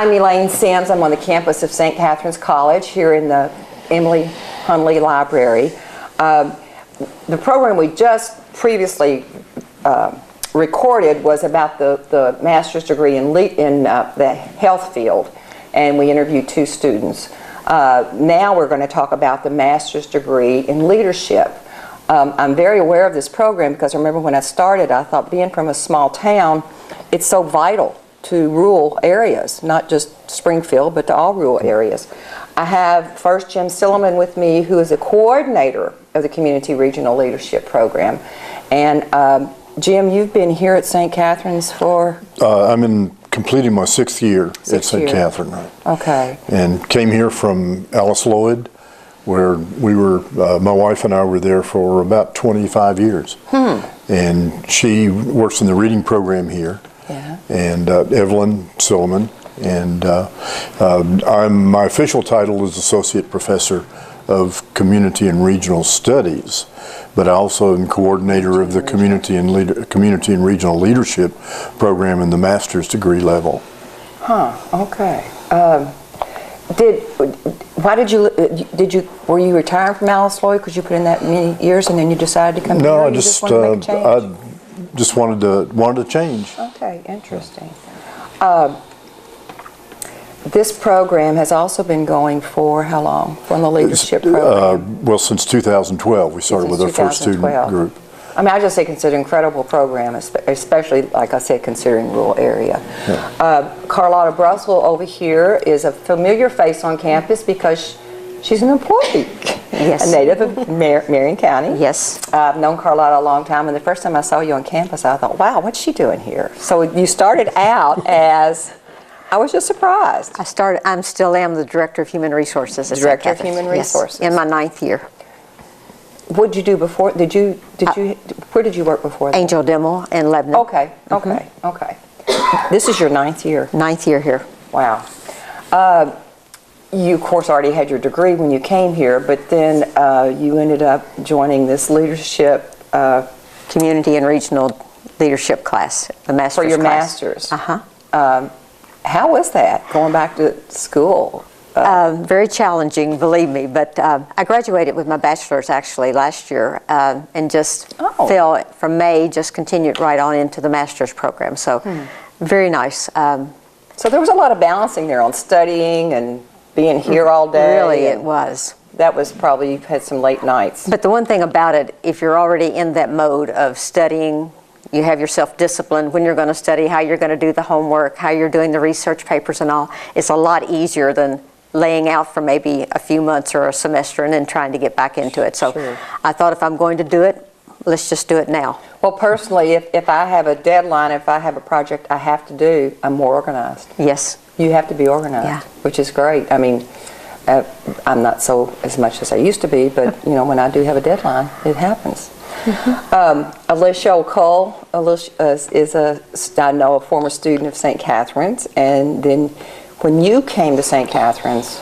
I'm Elaine Sims. I'm on the campus of St. Catherine's College here in the Emily Hunley Library. The program we just previously recorded was about the master's degree in the health field, and we interviewed 2 students. Now we're going to talk about the master's degree in leadership. I'm very aware of this program because I remember when I started, I thought being from a small town, it's so vital to rural areas, not just Springfield, but to all rural areas. I have first Jim Silliman with me, who is the coordinator of the Community Regional Leadership Program. And Jim, you've been here at St. Catherine's for? I'm completing my 6th year at St. Catherine. Okay. And came here from Alice Lloyd, where we were, my wife and I were there for about 25 years. And she works in the reading program here. Yeah. And Evelyn Silliman. And my official title is Associate Professor of Community and Regional Studies, but I also am coordinator of the Community and Regional Leadership Program in the master's degree level. Okay. Were you retiring from Alice Lloyd because you put in that many years and then you decided to come here? No, I just wanted to change. Okay, interesting. This program has also been going for how long? From the leadership program? Well, since 2012, we started with our first student group. I mean, I just think it's an incredible program, especially, like I said, considering rural area. Yeah. Carlotta Brussel over here is a familiar face on campus because she's an employee. Yes. A native of Marion County. Yes. I've known Carlotta a long time, and the first time I saw you on campus, I thought, wow, what's she doing here? So you started out as... I was just surprised. I'm still the Director of Human Resources at St. Director of Catherine's. Human Resources. Yes, in my 9th year. What did you do before? Where did you work before that? Angel Dimmel in Lebanon. Okay, okay. This is your 9th year? 9th year here. Wow. You, of course, already had your degree when you came here, but then you ended up joining this leadership... Community and Regional Leadership class, the master's class. For your class. master's. How was that, going back to school? Very challenging, believe me, but I graduated with my bachelor's actually last year and just fell from May, just continued right on into the master's program. So very nice. So there was a lot of balancing there on studying and being here all day. Really, it was. That was probably, you've had some late nights. But the one thing about it, if you're already in that mode of studying, you have yourself disciplined when you're going to study, how you're going to do the homework, how you're doing the research papers and all. It's a lot easier than laying out for maybe a few months or a semester and then trying to get back into it. So sure. I thought if I'm going to do it, let's just do it now. Well, personally, if I have a deadline, if I have a project I have to do, I'm more organized. Yes. You have to be organized, which is great. I mean, I'm not so as much as I used to be, but you know, when I do have a deadline, it happens. Alicia O'Cole is I know, a former student of St. Catherine's, and then when you came to St. Catherine's,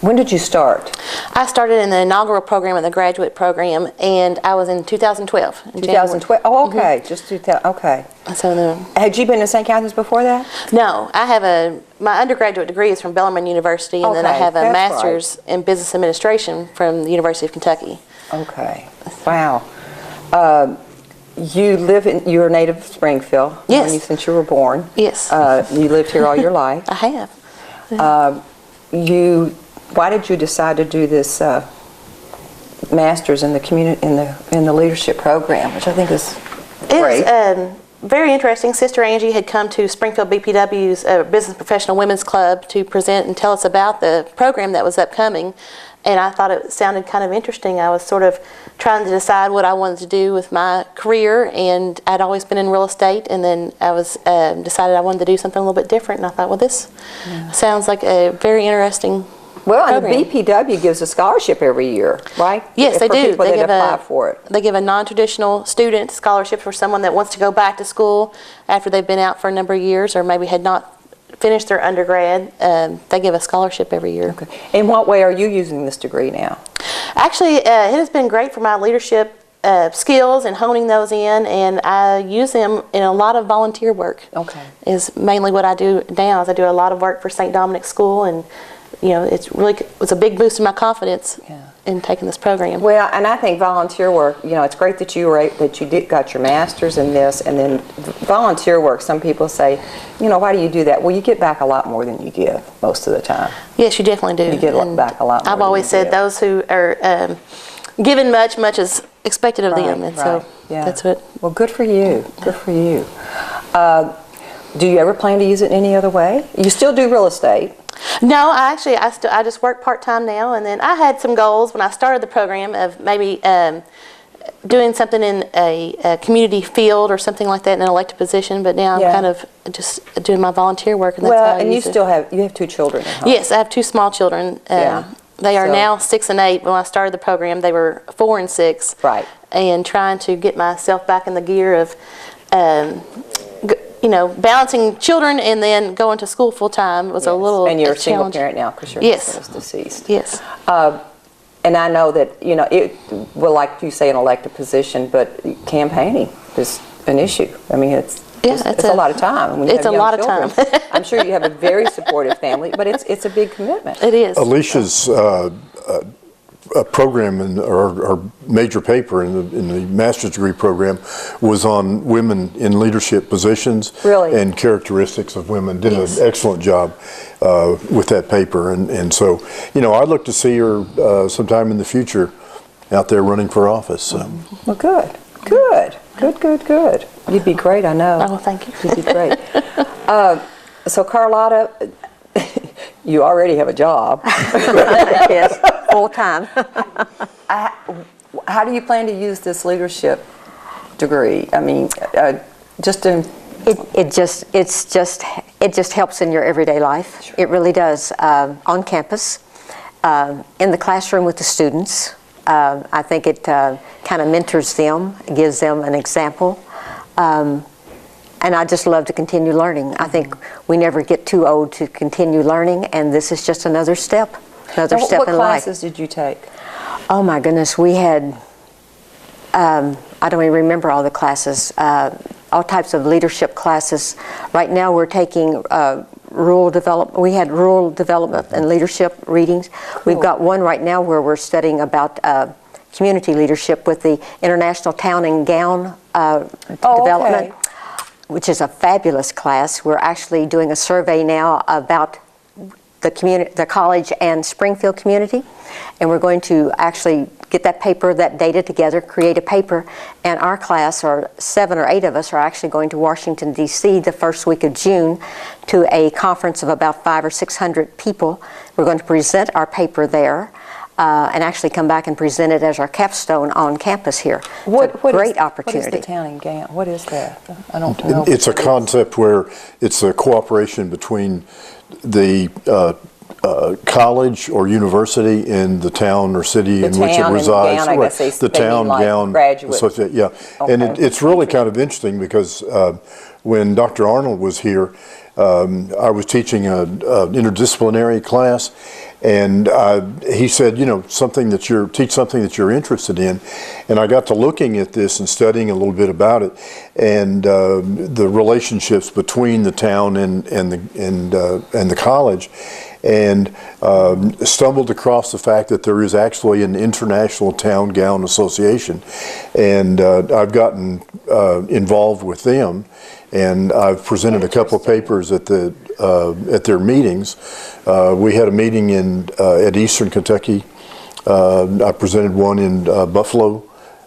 when did you start? I started in the inaugural program in the graduate program, and I was in 2012. 2012. Oh, okay. Just 2000. Okay. So had you been to St. Catherine's before that? No, I have my undergraduate degree is from Bellarmine University, and then I have a master's in business administration from the University of Kentucky. Okay. Wow. You're a native of Springfield. Yes. Since you were born. Yes. You lived here all your life. I have. Why did you decide to do this master's in the community in the leadership program, which I think is great? It was very interesting. Sister Angie had come to Springfield BPW's Business Professional Women's Club to present and tell us about the program that was upcoming. And I thought it sounded kind of interesting. I was sort of trying to decide what I wanted to do with my career, and I'd always been in real estate, and then I was decided I wanted to do something a little bit different, and I thought, well, this sounds like a very interesting program. And the BPW gives a scholarship every year, right? Yes, they do. People that apply for it. They give a non-traditional student scholarship for someone that wants to go back to school after they've been out for a number of years or maybe had not finished their undergrad. They give a scholarship every year. Okay. In what way are you using this degree now? Actually, it has been great for my leadership skills and honing those in, and I use them in a lot of volunteer work. Okay. Is mainly what I do now. Is I do a lot of work for St. Dominic's School, and it's a big boost in my confidence in taking this program. Well, and I think volunteer work, it's great that you got your master's in this, and then volunteer work, some people say, why do you do that? Well, you get back a lot more than you give most of the time. Yes, you definitely do. You get back a lot more. I've always said those who are given much is expected of them, and so that's what. Well, good for you. Good for you. Do you ever plan to use it in any other way? You still do real estate? No, I just work part-time now, and then I had some goals when I started the program of maybe doing something in a community field or something like that in an elected position, but now I'm kind of just doing my volunteer work, and that's how I use it. You have 2 children at home. Yes, I have 2 small children. They are now 6 and 8. When I started the program, they were 4 and 6. Right. And trying to get myself back in the gear of balancing children and then going to school full time was a little challenge. And you're a single challenge. parent now because your husband is deceased. Yes. And I know that, like you say, an elected position, but campaigning is an issue. I mean, it's a lot of time. When you it's have a lot children. of time. I'm sure you have a very supportive family, but it's a big commitment. It is. Alicia's a program or major paper in the master's degree program was on women in leadership positions and characteristics of women. Did an excellent job with that paper, and so I'd look to see her sometime in the future out there running for office. So. Well, good. You'd be great, I know. Oh, thank you. You'd be great. So Carlotta, you already have a job. Yes, full time. How do you plan to use this leadership degree? I mean, just in... It just helps in your everyday life. Sure. It really does. On campus, in the classroom with the students. I think it kind of mentors them, gives them an example. And I just love to continue learning. I think we never get too old to continue learning, and this is just another step in life. What classes did you take? Oh my goodness, we had, I don't even remember all the classes, all types of leadership classes. Right now we're taking rural development. We had rural development and leadership readings. Cool. We've got one right now where we're studying about community leadership with the International Town and Gown Development. Okay. Which is a fabulous class. We're actually doing a survey now about the college and Springfield community, and we're going to actually get that data together, create a paper, and our class, or 7 or 8 of us, are actually going to Washington, D.C. the first week of June to a conference of about 500 or 600 people. We're going to present our paper there. And actually come back and present it as our capstone on campus here. It's a great opportunity. What is the Town and Gown? What is that? I don't know. It's a concept where it's a cooperation between the college or university and the town or city in which it resides. Gown, I guess the town, gown, graduate. Yeah. Okay. And it's really kind of interesting because when Dr. Arnold was here, I was teaching an interdisciplinary class, and he said, teach something that you're interested in. And I got to looking at this and studying a little bit about it, and the relationships between the town and the college, and stumbled across the fact that there is actually an International Town Gown Association, and I've gotten involved with them. And I've presented a couple of papers at their meetings. We had a meeting at Eastern Kentucky. I presented one in Buffalo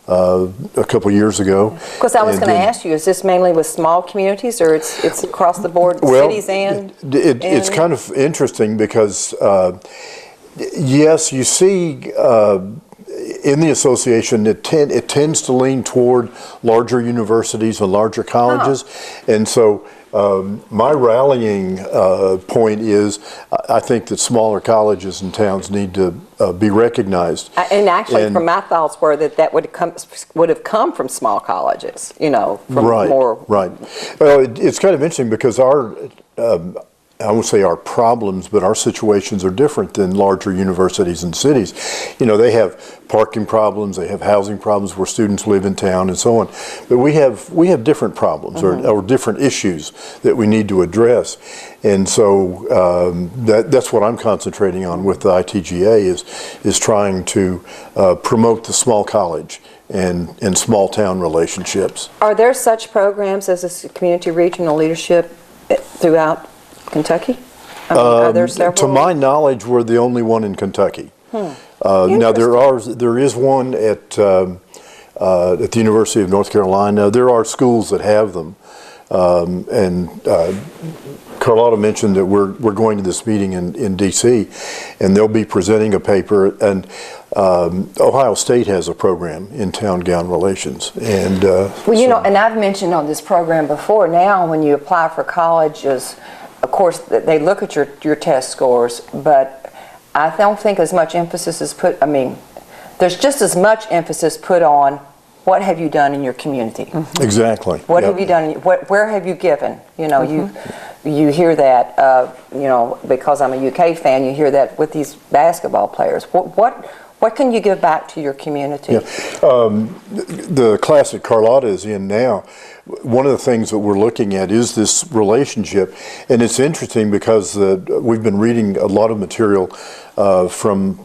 a couple of years ago. Because I was going to ask you, is this mainly with small communities, or it's across the board, cities and? It's kind of interesting because yes, you see. In the association, it tends to lean toward larger universities and larger colleges, and so my rallying point is I think that smaller colleges and towns need to be recognized. And actually, from my thoughts were that would have come from small colleges, from more. Right. Well, it's kind of interesting because our I won't say our problems, but our situations are different than larger universities and cities. You know, they have parking problems, they have housing problems where students live in town and so on. But we have different problems or different issues that we need to address. And so that's what I'm concentrating on with the ITGA is trying to promote the small college and small town relationships. Are there such programs as a community regional leadership throughout Kentucky? I mean, are there several? To my knowledge, we're the only one in Kentucky. Now there is one at the University of North Carolina. There are schools that have them, and Carlotta mentioned that we're going to this meeting in D.C. and they'll be presenting a paper. And Ohio State has a program in town gown relations. And well, you know, and I've mentioned on this program before. Now, when you apply for colleges, of course, they look at your test scores, but I don't think as much emphasis is put. I mean, there's just as much emphasis put on what have you done in your community. Exactly. What have you done? Where have you given? You know, you hear that. You know, because I'm a UK fan, you hear that with these basketball players. What can you give back to your community? The class that Carlotta is in now, one of the things that we're looking at is this relationship. And it's interesting because we've been reading a lot of material from,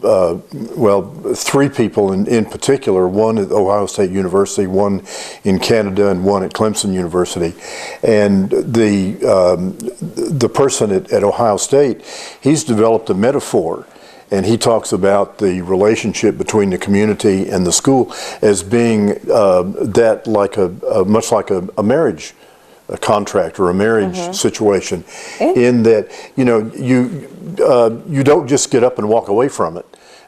three people in particular, one at Ohio State University, one in Canada, and one at Clemson University. And the person at Ohio State, he's developed a metaphor. And he talks about the relationship between the community and the school as being much like a marriage contract or a marriage situation, in that you don't just get up and walk away from it.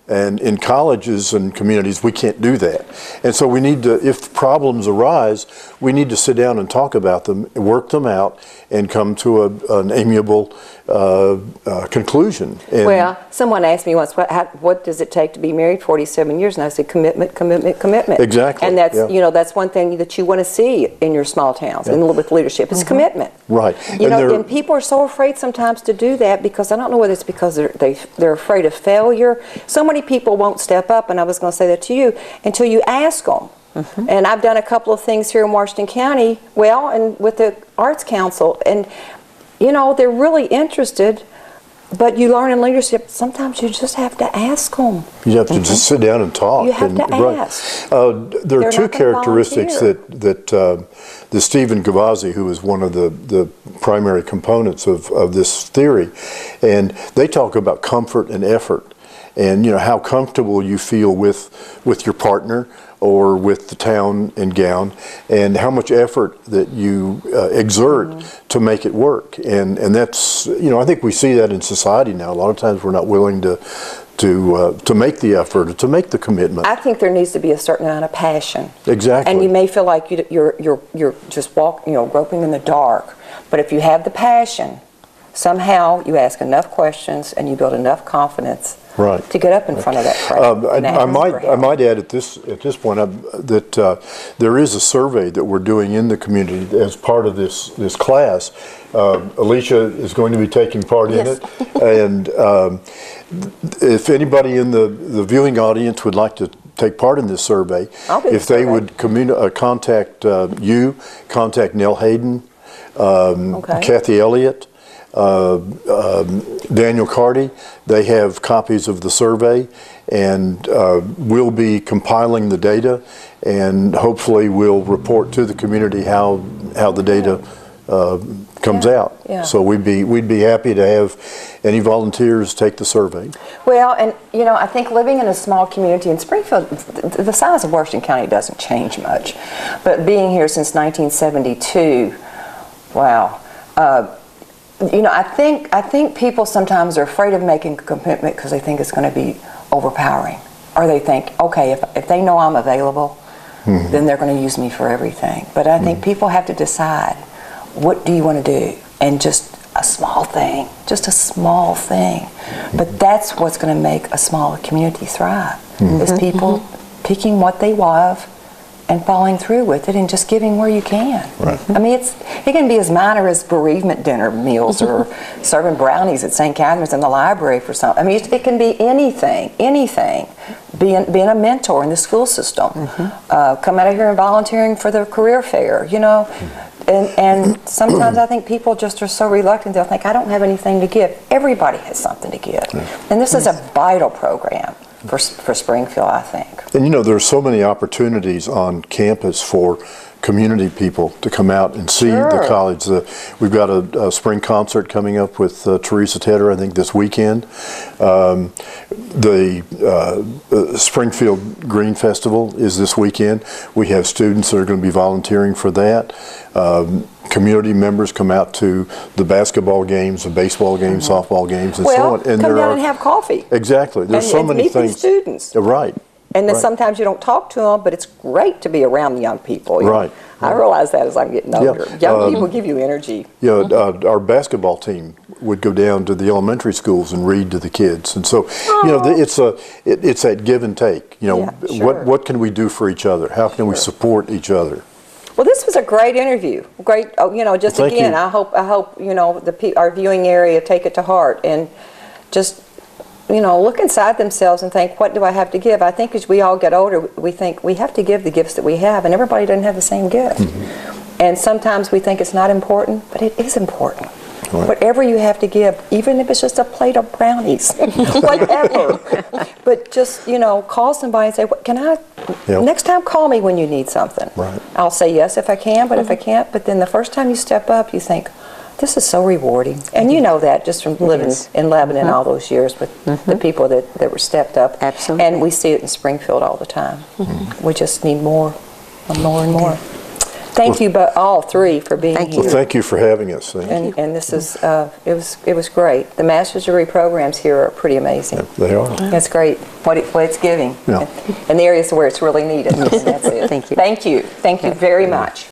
And in colleges and communities, we can't do that. And so we need to, if problems arise, we need to sit down and talk about them, work them out, and come to an amiable conclusion. And well, someone asked me once, what does it take to be married 47 years? And I said, commitment, commitment, commitment. Exactly. And that's, that's one thing that you want to see in your small towns and with leadership is commitment. Right. And people are so afraid sometimes to do that because I don't know whether it's because they're afraid of failure. So many people won't step up, and I was going to say that to you, until you ask them. And I've done a couple of things here in Washington County, and with the Arts Council, and they're really interested, but you learn in leadership, sometimes you just have to ask them. You have to just sit down and talk. You have to ask. There are two characteristics that Stephen Gavazzi, who is one of the primary components of this theory, and they talk about comfort and effort. And how comfortable you feel with your partner or with the town and gown, and how much effort that you exert to make it work. And that's I think we see that in society now. A lot of times we're not willing to make the effort, to make the commitment. I think there needs to be a certain amount of passion. Exactly. And you may feel like you're just groping in the dark, but if you have the passion, somehow you ask enough questions and you build enough confidence. Right. To get up in front of that crowd. I might add at this point that there is a survey that we're doing in the community as part of this class. Alicia is going to be taking part in it, and if anybody in the viewing audience would like to take part in this survey, if they would contact you, contact Nell Hayden, Kathy Elliott, Daniel Carty. They have copies of the survey, and we'll be compiling the data, and hopefully we'll report to the community how the data comes out. Yeah. So we'd be happy to have any volunteers take the survey. Well, and I think living in a small community in Springfield, the size of Washington County doesn't change much, but being here since 1972, wow. I think people sometimes are afraid of making a commitment because they think it's going to be overpowering, or they think, okay, if they know I'm available, then they're going to use me for everything. But I think people have to decide, what do you want to do? And just a small thing, But that's what's going to make a small community thrive, is people picking what they love and following through with it and just giving where you can. Right. I mean, it can be as minor as bereavement dinner meals or serving brownies at St. Catherine's in the library for something. I mean, it can be anything. Being a mentor in the school system, coming out here and volunteering for the career fair, you know. And sometimes I think people just are so reluctant, they'll think, I don't have anything to give. Everybody has something to give. And this is a vital program for Springfield, I think. And you know, there's so many opportunities on campus for community people to come out and see the college. We've got a spring concert coming up with Teresa Tedder, I think, this weekend. The Springfield Green Festival is this weekend. We have students that are going to be volunteering for that. Community members come out to the basketball games, the baseball games, softball games, and so on. And come down and have coffee. Exactly. There's so many meet things. These students. Right. And then sometimes you don't talk to them, but it's great to be around the young people. Right. I realize that as I'm getting older. Yeah. Young people give you energy. You know, our basketball team would go down to the elementary schools and read to the kids, and so you know, it's that give and take. You know, what can we do for each other? How can we support each other? Well, this was a great interview. Great, you know. Just Thank again, you. I hope you know our viewing area take it to heart and just. You know, look inside themselves and think, what do I have to give? I think as we all get older, we think we have to give the gifts that we have, and everybody doesn't have the same gift. And sometimes we think it's not important, but it is important. Right. Whatever you have to give, even if it's just a plate of brownies, whatever. But just, you know, call somebody and say, "What can I, next time call me when you need something." Right. I'll say yes if I can, but if I can't, but then the first time you step up, you think, this is so rewarding. And you know that just from living in Lebanon all those years with the people that were stepped up. Absolutely. And we see it in Springfield all the time. We just need more and more and more. Thank you, but all three, for being here. Well, thank you for having us. Thank you. And this is it was great. The master's degree programs here are pretty amazing. They are. That's great. What it's giving. Yeah. And the areas where it's really needed. And that's it. Thank you. Thank you. Thank you very much.